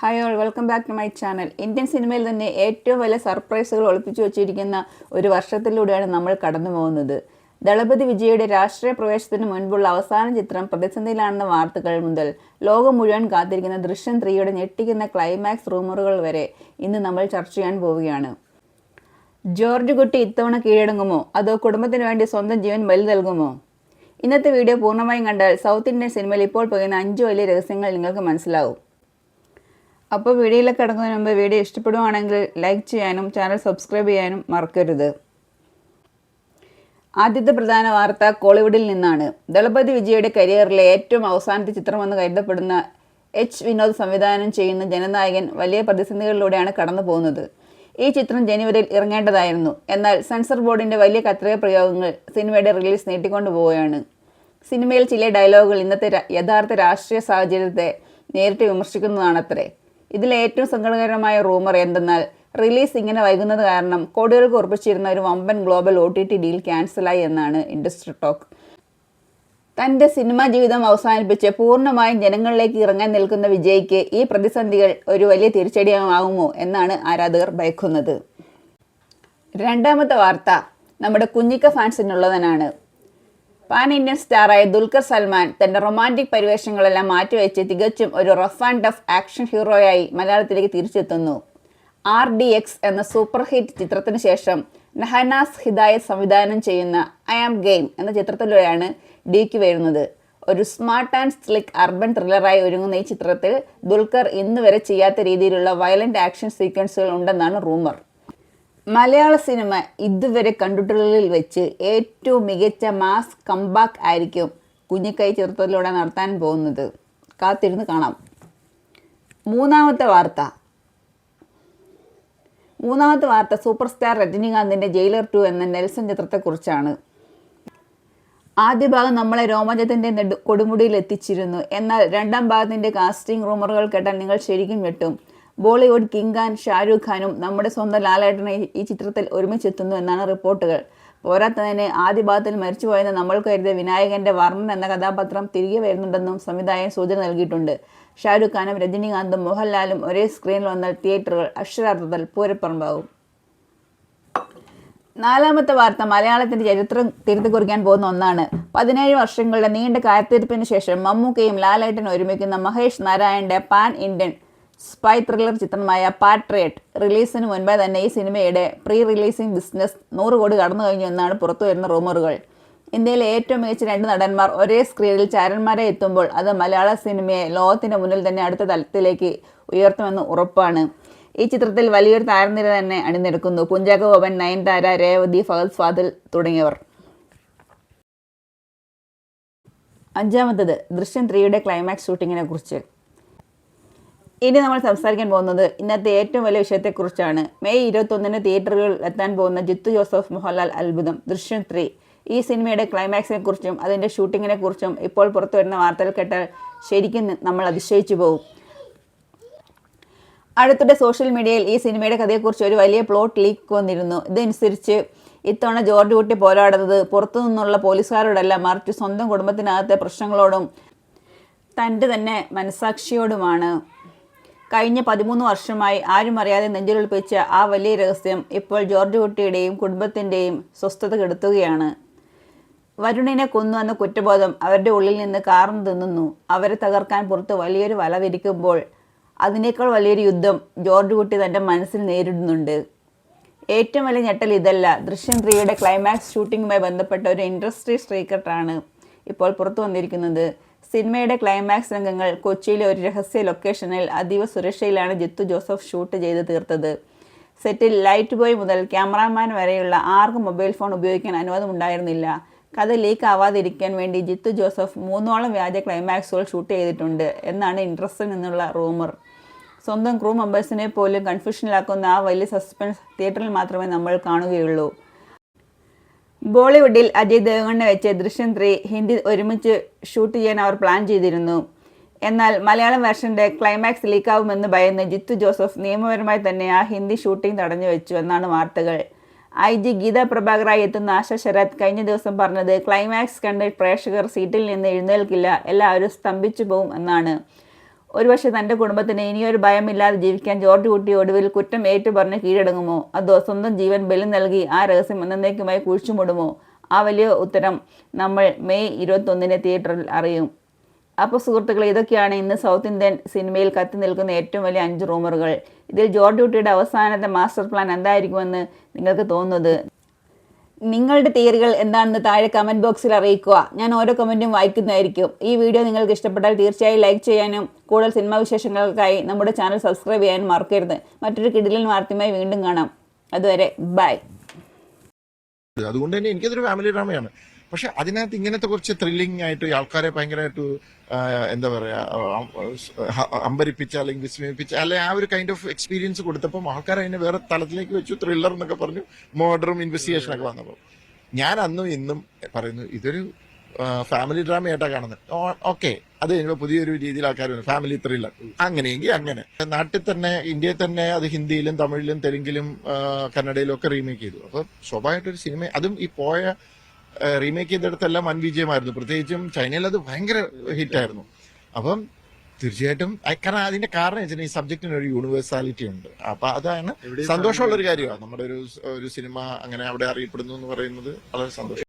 Hi all, welcome back to my channel. Indian സിനിമയിൽ തന്നെ ഏറ്റവും വലിയ സർപ്രൈസുകൾ ഒളിപ്പിച്ചു വച്ചിരിക്കുന്ന ഒരു വർഷത്തിലൂടെയാണ് നമ്മൾ കടന്നു പോകുന്നത്. ദളപതി വിജയുടെ രാഷ്ട്രീയ പ്രവേശത്തിന് മുൻപുള്ള അവസാന ചിത്രം പ്രതിസന്ധിയിലാണെന്ന വാർത്തകൾ മുതൽ ലോകം മുഴുവൻ കാത്തിരിക്കുന്ന ദൃശ്യം 3യുടെ ഞെട്ടിക്കുന്ന ക്ലൈമാക്സ് റൂമറുകൾ വരെ ഇന്ന് നമ്മൾ ചർച്ച ചെയ്യാൻ പോവുകയാണ്. ജോർജ് കുട്ടി ഇത്തവണ കീഴടങ്ങുമോ, അതോ കുടുംബത്തിന് വേണ്ടി സ്വന്തം ജീവൻ ബലി നൽകുമോ? ഇന്നത്തെ വീഡിയോ പൂർണ്ണമായും കണ്ടാൽ സൗത്ത് ഇന്ത്യൻ സിനിമയിൽ ഇപ്പോൾ പോകുന്ന 5 വലിയ രഹസ്യങ്ങൾ നിങ്ങൾക്ക് മനസ്സിലാവും. അപ്പോൾ വീഡിയോയിലേക്ക് കടക്കുന്നതിന് മുമ്പ് വീഡിയോ ഇഷ്ടപ്പെടുകയാണെങ്കിൽ ലൈക്ക് ചെയ്യാനും ചാനൽ സബ്സ്ക്രൈബ് ചെയ്യാനും മറക്കരുത്. ആദ്യത്തെ പ്രധാന വാർത്ത കോളിവുഡിൽ നിന്നാണ്. ദളപതി വിജയുടെ കരിയറിലെ ഏറ്റവും അവസാനത്തെ ചിത്രമെന്ന് കരുതപ്പെടുന്ന എച്ച് വിനോദ് സംവിധാനം ചെയ്യുന്ന ജനനായകൻ വലിയ പ്രതിസന്ധികളിലൂടെയാണ് കടന്നു പോകുന്നത്. ഈ ചിത്രം ജനുവരിയിൽ ഇറങ്ങേണ്ടതായിരുന്നു. എന്നാൽ സെൻസർ ബോർഡിൻ്റെ വലിയ കത്രിക പ്രയോഗങ്ങൾ സിനിമയുടെ റിലീസ് നീട്ടിക്കൊണ്ടു പോവുകയാണ്. സിനിമയിൽ ചില ഡയലോഗുകൾ ഇന്നത്തെ യഥാർത്ഥ രാഷ്ട്രീയ സാഹചര്യത്തെ നേരിട്ട് വിമർശിക്കുന്നതാണത്രേ. ഇതിലെ ഏറ്റവും സങ്കടകരമായ റൂമർ എന്തെന്നാൽ, റിലീസ് ഇങ്ങനെ വൈകുന്നത് കാരണം കോടികൾക്ക് ഉറപ്പിച്ചിരുന്ന ഒരു വമ്പൻ ഗ്ലോബൽ OTT ഡീൽ ക്യാൻസലായി എന്നാണ് ഇൻഡസ്ട്രി ടോക്ക്. തൻ്റെ സിനിമാ ജീവിതം അവസാനിപ്പിച്ച് പൂർണ്ണമായും ജനങ്ങളിലേക്ക് ഇറങ്ങാൻ നിൽക്കുന്ന വിജയ്ക്ക് ഈ പ്രതിസന്ധികൾ ഒരു വലിയ തിരിച്ചടിയാകുമോ എന്നാണ് ആരാധകർ ഭയക്കുന്നത്. രണ്ടാമത്തെ വാർത്ത നമ്മുടെ കുഞ്ഞിക്ക ഫാൻസിനുള്ളതിനാണ്. പാൻ ഇന്ത്യൻ സ്റ്റാറായ ദുൽഖർ സൽമാൻ തൻ്റെ റൊമാൻറ്റിക് പരിവേഷങ്ങളെല്ലാം മാറ്റിവെച്ച് തികച്ചും ഒരു റഫ് ആൻഡ് ടഫ് ആക്ഷൻ ഹീറോയായി മലയാളത്തിലേക്ക് തിരിച്ചെത്തുന്നു. RDX എന്ന സൂപ്പർ ഹിറ്റ് ചിത്രത്തിന് ശേഷം നഹനാസ് ഹിദായത്ത് സംവിധാനം ചെയ്യുന്ന ഐ ആം ഗെയിം എന്ന ചിത്രത്തിലൂടെയാണ് ഡിക്ക് വരുന്നത്. ഒരു സ്മാർട്ട് ആൻഡ് സ്ലിക്ക് അർബൻ ത്രില്ലറായി ഒരുങ്ങുന്ന ഈ ചിത്രത്തിൽ ദുൽഖർ ഇന്നുവരെ ചെയ്യാത്ത രീതിയിലുള്ള വയലന്റ് ആക്ഷൻ സീക്വൻസുകൾ ഉണ്ടെന്നാണ് റൂമർ. മലയാള സിനിമ ഇതുവരെ കണ്ടിട്ടുള്ളതിൽ വെച്ച് ഏറ്റവും മികച്ച മാസ് കംബാക്ക് ആയിരിക്കും കുഞ്ഞിക്കൈ ചിത്രത്തിലൂടെ നടത്താൻ പോകുന്നത്. കാത്തിരുന്ന് കാണാം. മൂന്നാമത്തെ വാർത്ത സൂപ്പർ സ്റ്റാർ രജനീകാന്തിൻ്റെ ജയിലർ 2 എന്ന നെൽസൺ ചിത്രത്തെക്കുറിച്ചാണ്. ആദ്യ ഭാഗം നമ്മളെ രോമാഞ്ചത്തിൻ്റെ കൊടുമുടിയിൽ എത്തിച്ചിരുന്നു. എന്നാൽ രണ്ടാം ഭാഗത്തിൻ്റെ കാസ്റ്റിംഗ് റൂമറുകൾ കേട്ടാൽ നിങ്ങൾ ശരിക്കും ഞെട്ടും. ബോളിവുഡ് കിങ് ഖാൻ ഷാരൂഖ് ഖാനും നമ്മുടെ സ്വന്തം ലാലേട്ടനെ ഈ ചിത്രത്തിൽ ഒരുമിച്ചെത്തുന്നു എന്നാണ് റിപ്പോർട്ടുകൾ. പോരാത്തതിന് ആദ്യ ഭാഗത്തിൽ മരിച്ചുപോയെന്ന് നമ്മൾ കരുതിയ വിനായകൻ്റെ വർണ്ണൻ എന്ന കഥാപാത്രം തിരികെ വരുന്നുണ്ടെന്നും സംവിധായകൻ സൂചന നൽകിയിട്ടുണ്ട്. ഷാരൂഖ് ഖാനും രജനീകാന്തും മോഹൻലാലും ഒരേ സ്ക്രീനിൽ വന്നാൽ തിയേറ്ററുകൾ അക്ഷരാർത്ഥത്തിൽ പൂരപ്പറമ്പാകും. നാലാമത്തെ വാർത്ത മലയാളത്തിൻ്റെ ചരിത്രം തിരുത്തി കുറിക്കാൻ പോകുന്ന ഒന്നാണ്. 17 വർഷങ്ങളുടെ നീണ്ട കാത്തിരിപ്പിന് ശേഷം മമ്മൂക്കയും ലാലേട്ടനും ഒരുമിക്കുന്ന മഹേഷ് നാരായണൻ്റെ പാൻ ഇന്ത്യൻ സ്പൈ ത്രില്ലർ ചിത്രമായ പാട്രിയറ്റ് റിലീസിന് മുൻപേ തന്നെ ഈ സിനിമയുടെ പ്രീ റിലീസിംഗ് ബിസിനസ് 100 കോടി കടന്നു കഴിഞ്ഞു എന്നാണ് പുറത്തുവരുന്ന റൂമറുകൾ. ഇന്ത്യയിലെ ഏറ്റവും മികച്ച 2 നടന്മാർ ഒരേ സ്ക്രീനിൽ ചാരന്മാരെ എത്തുമ്പോൾ അത് മലയാള സിനിമയെ ലോകത്തിൻ്റെ മുന്നിൽ തന്നെ അടുത്ത തലത്തിലേക്ക് ഉയർത്തുമെന്ന് ഉറപ്പാണ്. ഈ ചിത്രത്തിൽ വലിയൊരു താരനിര തന്നെ അണിനിരക്കുന്നു. കുഞ്ചാക്കോ ബോബൻ, നയൻതാര, രേവതി, ഫഹദ് ഫാദിൽ തുടങ്ങിയവർ. അഞ്ചാമത്തത് ദൃശ്യം 3യുടെ ക്ലൈമാക്സ് ഷൂട്ടിങ്ങിനെ കുറിച്ച്. ഇനി നമ്മൾ സംസാരിക്കാൻ പോകുന്നത് ഇന്നത്തെ ഏറ്റവും വലിയ വിഷയത്തെക്കുറിച്ചാണ്. മെയ് 21 തിയേറ്ററുകളിൽ എത്താൻ പോകുന്ന ജിത്തു ജോസഫ് മോഹൻലാൽ അത്ഭുതം ദൃശ്യം 3. ഈ സിനിമയുടെ ക്ലൈമാക്സിനെ കുറിച്ചും അതിൻ്റെ ഷൂട്ടിങ്ങിനെ കുറിച്ചും ഇപ്പോൾ പുറത്തു വരുന്ന വാർത്തകൾ കേട്ടാൽ ശരിക്കും നമ്മൾ അതിശയിച്ചു പോകും. അടുത്തിടെ സോഷ്യൽ മീഡിയയിൽ ഈ സിനിമയുടെ കഥയെക്കുറിച്ച് ഒരു വലിയ പ്ലോട്ട് ലീക്ക് വന്നിരുന്നു. ഇതനുസരിച്ച് ഇത്തവണ ജോർജ് കുട്ടി പോരാടുന്നത് പുറത്തു നിന്നുള്ള പോലീസുകാരോടല്ല, മറിച്ച് സ്വന്തം കുടുംബത്തിനകത്തെ പ്രശ്നങ്ങളോടും തൻ്റെ തന്നെ മനസാക്ഷിയോടുമാണ്. കഴിഞ്ഞ 13 വർഷമായി ആരും അറിയാതെ നെഞ്ചിലൊളിപ്പിച്ച ആ വലിയ രഹസ്യം ഇപ്പോൾ ജോർജ് കുട്ടിയുടെയും കുടുംബത്തിൻ്റെയും സ്വസ്ഥത കെടുത്തുകയാണ്. വരുണിനെ കൊന്നു എന്ന കുറ്റബോധം അവരുടെ ഉള്ളിൽ നിന്ന് കാർന്നു തിന്നുന്നു. അവരെ തകർക്കാൻ പുറത്ത് വലിയൊരു വല വിരിക്കുമ്പോൾ അതിനേക്കാൾ വലിയൊരു യുദ്ധം ജോർജ് കുട്ടി തൻ്റെ മനസ്സിൽ നേരിടുന്നുണ്ട്. ഏറ്റവും വലിയ ഞെട്ടൽ ഇതല്ല. ദൃശ്യം 3യുടെ ക്ലൈമാക്സ് ഷൂട്ടിങ്ങുമായി ബന്ധപ്പെട്ട ഒരു ഇൻഡസ്ട്രി സീക്രട്ടാണ് ഇപ്പോൾ പുറത്തു വന്നിരിക്കുന്നത്. സിനിമയുടെ ക്ലൈമാക്സ് രംഗങ്ങൾ കൊച്ചിയിലെ ഒരു രഹസ്യ ലൊക്കേഷനിൽ അതീവ സുരക്ഷയിലാണ് ജിത്തു ജോസഫ് ഷൂട്ട് ചെയ്ത് തീർത്തത്. സെറ്റിൽ ലൈറ്റ് ബോയ് മുതൽ ക്യാമറാമാൻ വരെയുള്ള ആർക്കും മൊബൈൽ ഫോൺ ഉപയോഗിക്കാൻ അനുവാദമുണ്ടായിരുന്നില്ല. കഥ ലീക്ക് ആവാതിരിക്കാൻ വേണ്ടി ജിത്തു ജോസഫ് 3ഓളം വ്യാജ ക്ലൈമാക്സുകൾ ഷൂട്ട് ചെയ്തിട്ടുണ്ട് എന്നാണ് ഇൻട്രസ്റ്റിൽ നിന്നുള്ള റൂമർ. സ്വന്തം ക്രൂ മെമ്പേഴ്സിനെ പോലും കൺഫ്യൂഷനിലാക്കുന്ന ആ വലിയ സസ്പെൻസ് തിയേറ്ററിൽ മാത്രമേ നമ്മൾ കാണുകയുള്ളൂ. ബോളിവുഡിൽ അജയ് ദേവ്ഗണിനെ വെച്ച് ദൃശ്യം 3 ഹിന്ദി ഒരുമിച്ച് ഷൂട്ട് ചെയ്യാൻ അവർ പ്ലാൻ ചെയ്തിരുന്നു. എന്നാൽ മലയാളം വേർഷൻ്റെ ക്ലൈമാക്സ് ലീക്കാവുമെന്ന് ഭയന്ന് ജിത്തു ജോസഫ് നിയമപരമായി തന്നെ ആ ഹിന്ദി ഷൂട്ടിംഗ് തടഞ്ഞു വെച്ചു എന്നാണ് വാർത്തകൾ. IG ഗീത പ്രഭാകറായി എത്തുന്ന ആശ ശരത് കഴിഞ്ഞ ദിവസം പറഞ്ഞത് ക്ലൈമാക്സ് കണ്ട് പ്രേക്ഷകർ സീറ്റിൽ നിന്ന് എഴുന്നേൽക്കില്ല, എല്ലാവരും സ്തംഭിച്ചു പോവും എന്നാണ്. ഒരുപക്ഷെ തൻ്റെ കുടുംബത്തിന് ഇനിയൊരു ഭയമില്ലാതെ ജീവിക്കാൻ ജോർജ് കുട്ടി ഒടുവിൽ കുറ്റം ഏറ്റുപറഞ്ഞ് കീഴടങ്ങുമോ, അതോ സ്വന്തം ജീവൻ ബലി നൽകി ആ രഹസ്യം എന്നേക്കുമായി കുഴിച്ചുമൂടുമോ? ആ വലിയ ഉത്തരം നമ്മൾ മെയ് 21 തിയേറ്ററിൽ അറിയും. അപ്പോൾ സുഹൃത്തുക്കളെ, ഇതൊക്കെയാണ് ഇന്ന് സൗത്ത് ഇന്ത്യൻ സിനിമയിൽ കത്തി നിൽക്കുന്ന ഏറ്റവും വലിയ 5 റൂമറുകൾ. ഇതിൽ ജോർജ് കുട്ടിയുടെ അവസാനത്തെ മാസ്റ്റർ പ്ലാൻ എന്തായിരിക്കുമെന്ന് നിങ്ങൾക്ക് തോന്നുന്നത്? നിങ്ങളുടെ തിയറികൾ എന്താണെന്ന് താഴെ കമൻറ്റ് ബോക്സിൽ അറിയിക്കുക. ഞാൻ ഓരോ കമൻറ്റും വായിക്കുന്നതായിരിക്കും. ഈ വീഡിയോ നിങ്ങൾക്ക് ഇഷ്ടപ്പെട്ടാൽ തീർച്ചയായും ലൈക്ക് ചെയ്യാനും കൂടുതൽ സിനിമാ വിശേഷങ്ങൾക്കായി നമ്മുടെ ചാനൽ സബ്സ്ക്രൈബ് ചെയ്യാനും മറക്കരുത്. മറ്റൊരു കിടിലൻ വാർത്തയുമായി വീണ്ടും കാണാം. അതുവരെ ബൈ. അതുകൊണ്ട് തന്നെ എനിക്കതൊരു ഫാമിലി ഡ്രാമയാണ്. പക്ഷെ അതിനകത്ത് ഇങ്ങനത്തെ കുറച്ച് ത്രില്ലിംഗ് ആയിട്ട് ആൾക്കാരെ ഭയങ്കരമായിട്ട് എന്താ പറയാ അമ്പരിപ്പിച്ച അല്ലെങ്കിൽ വിസ്മയിപ്പിച്ച അല്ലെ ആ ഒരു കൈൻഡ് ഓഫ് എക്സ്പീരിയൻസ് കൊടുത്തപ്പോൾ ആൾക്കാർ അതിനെ വേറെ തലത്തിലേക്ക് വെച്ചു. ത്രില്ലർ എന്നൊക്കെ പറഞ്ഞു, മോർഡറും ഇൻവെസ്റ്റിഗേഷൻ ഒക്കെ വന്നപ്പോൾ ഞാൻ അന്നും ഇന്നും പറയുന്നു ഇതൊരു ഫാമിലി ഡ്രാമയായിട്ടാണ് കാണുന്നത്. ഓക്കെ, അത് കഴിയുമ്പോൾ പുതിയൊരു രീതിയിൽ ആൾക്കാർ ഫാമിലി ത്രില്ലർ അങ്ങനെയെങ്കിൽ അങ്ങനെ. നാട്ടിൽ തന്നെ ഇന്ത്യയിൽ തന്നെ അത് ഹിന്ദിയിലും തമിഴിലും തെലുങ്കിലും കന്നഡയിലും ഒക്കെ റീമേക്ക് ചെയ്തു. അപ്പോൾ സ്വാഭാവികമായിട്ടൊരു സിനിമ, അതും ഈ പോയ റീമേക്ക് ചെയ്തെടുത്തെല്ലാം വൻ വിജയമായിരുന്നു. പ്രത്യേകിച്ചും ചൈനയിൽ അത് ഭയങ്കര ഹിറ്റായിരുന്നു. അപ്പം തീർച്ചയായിട്ടും കാരണം അതിന്റെ കാരണം വെച്ചാൽ ഈ സബ്ജക്റ്റിന് ഒരു യൂണിവേഴ്സാലിറ്റി ഉണ്ട്. അപ്പൊ അതാണ് സന്തോഷമുള്ള ഒരു കാര്യമാണ്. നമ്മുടെ ഒരു സിനിമ അങ്ങനെ അവിടെ അറിയപ്പെടുന്നു എന്ന് പറയുന്നത് വളരെ സന്തോഷം.